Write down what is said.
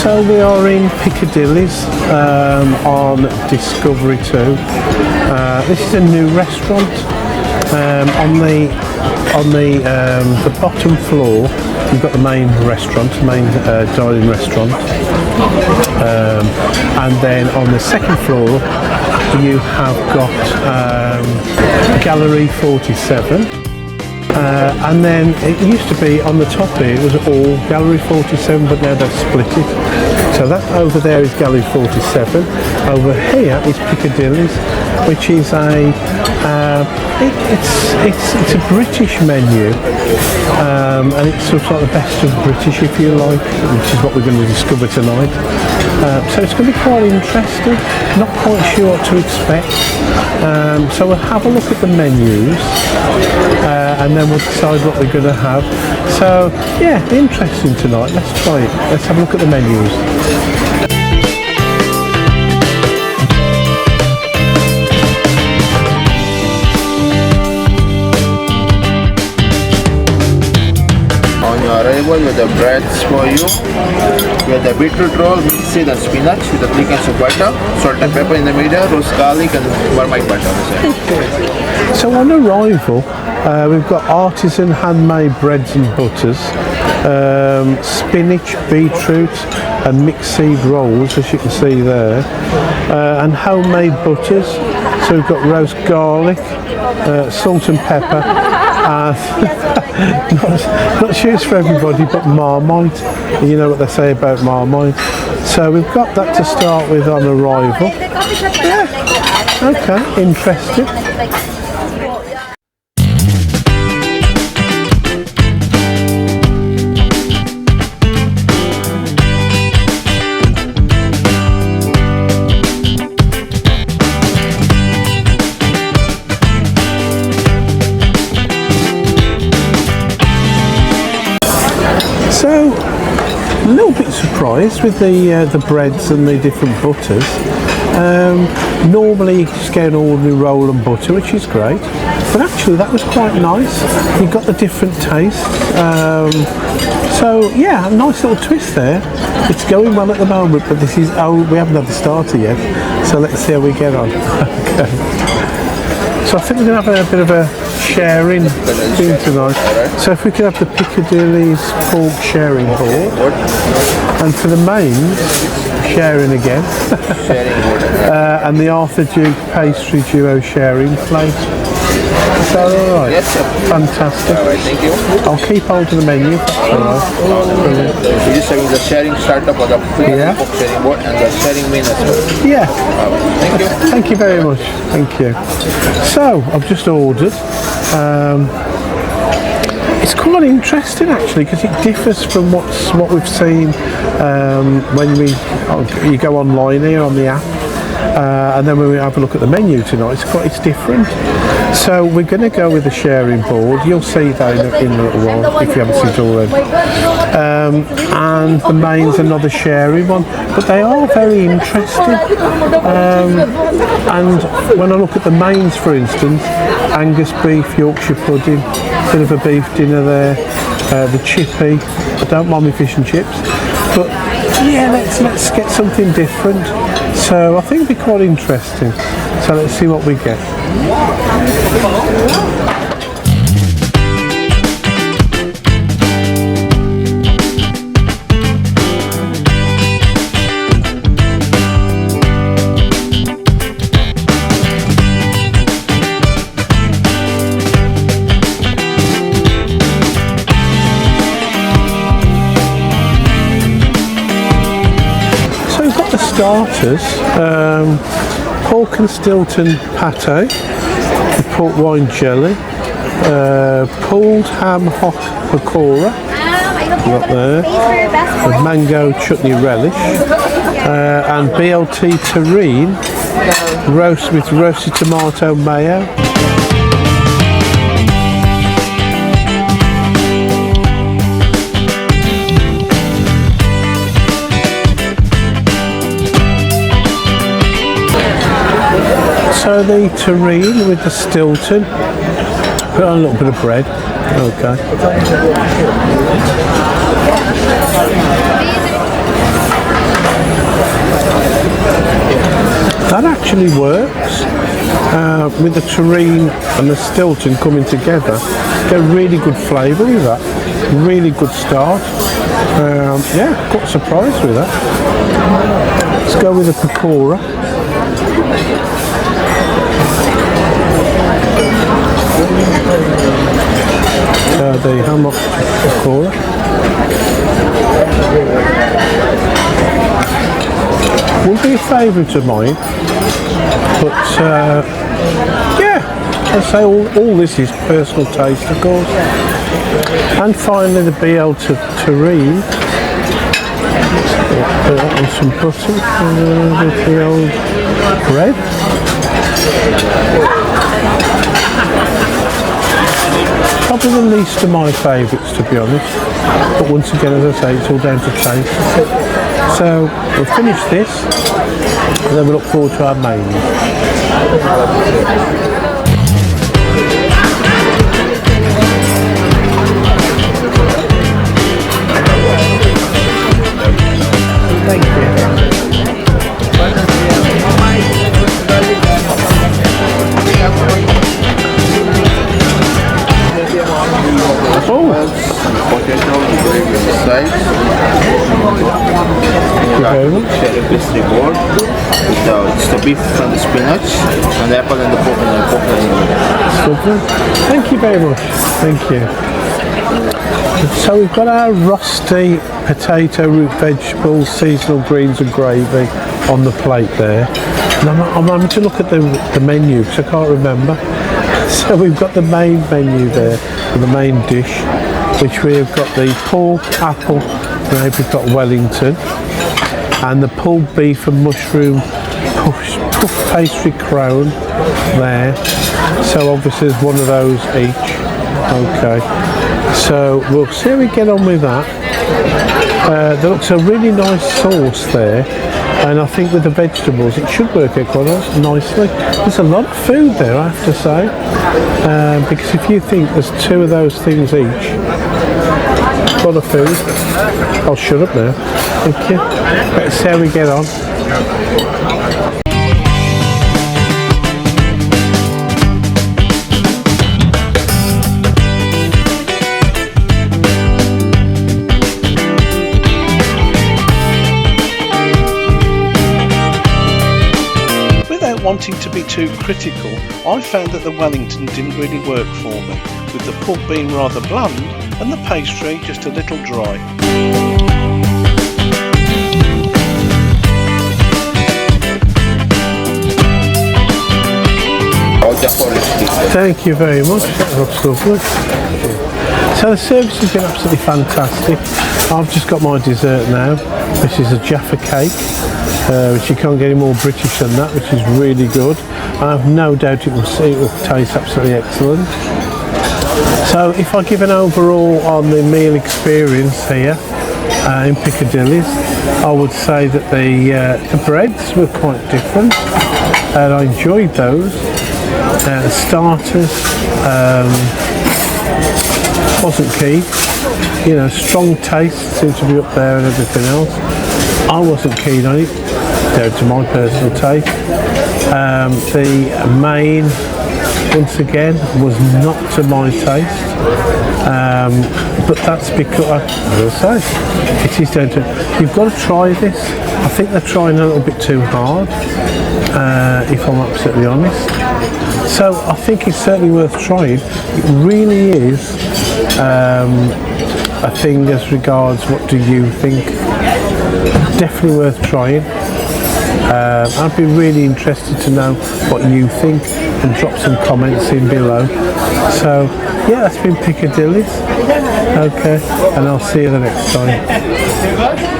So we are in Piccadillies on Discovery 2. This is a new restaurant. On the bottom floor, you've got the main restaurant, main dining restaurant, and then on the second floor you have got Gallery 47. And then it used to be on the top here, it was all Gallery 47, but now they've split it. So that over there is Gallery 47. Over here is Piccadillies, which is it's a British menu, and it's sort of like the best of British, if you like, which is what we're going to discover tonight. So it's going to be quite interesting. Not quite sure what to expect. So we'll have a look at the menus, and then we'll decide what we're going to have. So yeah, interesting tonight. Let's try it. Let's have a look at the menus. On your arrival with the breads for you. We have the beetroot roll, mixed seed and spinach with the 3 kinds of butter, salt and pepper in the middle, roast garlic and marmite butter on the side. So on arrival, we've got artisan handmade breads and butters, spinach, beetroot and mixed seed rolls, as you can see there, and homemade butters. So we've got roast garlic, salt and pepper, not sure it's for everybody, but marmite. You know what they say about marmite. So we've got that to start with on arrival. Yeah, okay, interesting. So, a little bit surprised with the breads and the different butters. Normally you just get an ordinary roll and butter, which is great, but actually that was quite nice. You got the different tastes. So yeah, a nice little twist there. It's going well at the moment, but this is, we haven't had the starter yet, so let's see how we get on. Okay. So I think we're going to have a bit of a sharing thing tonight. So if we could have the Piccadilly's pork sharing board, and for the mains, sharing again, and the Arthur Duke pastry duo sharing plate. Is that alright? Yes, sir. Fantastic. Alright, thank you. I'll keep hold of the menu. Alright. Brilliant. So just having the sharing startup or the pork sharing board and the sharing main as well. Yeah. Thank you. Thank you very much. Thank you. So I've just ordered. It's quite interesting actually, because it differs from what we've seen when you go online here on the app, and then when we have a look at the menu tonight, it's different. So we're going to go with the sharing board. You'll see that in a little while if you haven't seen it already. And the main's another sharing one, but they are very interesting. And when I look at the mains, for instance, Angus beef, Yorkshire pudding, bit of a beef dinner there, the chippy. I don't mind me fish and chips, but yeah, let's get something different. So I think it'll be quite interesting. So let's see what we get. Starters, pork and Stilton pate, the pork wine jelly, pulled ham hock pakora, got there, the mango chutney relish, and BLT terrine, roast with roasted tomato mayo. So the terrine with the Stilton, put on a little bit of bread, okay. actually works with the terrine and the Stilton coming together. Get really good flavour with that. Really good start. Yeah, quite surprised with that. Let's go with the pakora. The hammock pakora. Wouldn't be a favourite of mine, but yeah, I'd say all this is personal taste, of course. And finally the BL terrine. Put that on some butter with the old bread. Probably the least of my favourites, to be honest, but once again, as I say, it's all down to taste. So we'll finish this and then we'll look forward to our mains. Thank you. Potato with gravy on the side. Pastry board. It's the beef and the spinach, and the apple and the pork and the pork. Thank you very much. Thank you. So we've got our rusty potato, root vegetables, seasonal greens and gravy on the plate there. And I'm having to look at the menu because I can't remember. So we've got the main menu there, and the main dish, which we've got the pork, apple, we've got Wellington, and the pulled beef and mushroom puff pastry crown there. So obviously there's one of those each. Okay, so we'll see how we get on with that. There looks a really nice sauce there, and I think with the vegetables it should work out quite nicely. There's a lot of food there, I have to say, because if you think there's two of those things each, a lot of food. I'll shut up now. Thank you. Let's see how we get on. Wanting to be too critical, I found that the Wellington didn't really work for me, with the pork being rather bland and the pastry just a little dry. Thank you very much. That looks lovely. So the service has been absolutely fantastic. I've just got my dessert now. This is a Jaffa cake, which you can't get any more British than that, which is really good. I have no doubt it will taste absolutely excellent. So if I give an overall on the meal experience here in Piccadilly's, I would say that the breads were quite different, and I enjoyed those. The starters wasn't keen. You know, strong taste seemed to be up there and everything else. I wasn't keen on it, down to my personal taste. The main, once again, was not to my taste. But that's because, as I say, it is down to, you've got to try this. I think they're trying a little bit too hard, if I'm absolutely honest. So I think it's certainly worth trying. It really is a thing as regards what do you think. Definitely worth trying. I'd be really interested to know what you think, and drop some comments in below. So yeah, that's been Piccadilly's. Okay, and I'll see you the next time.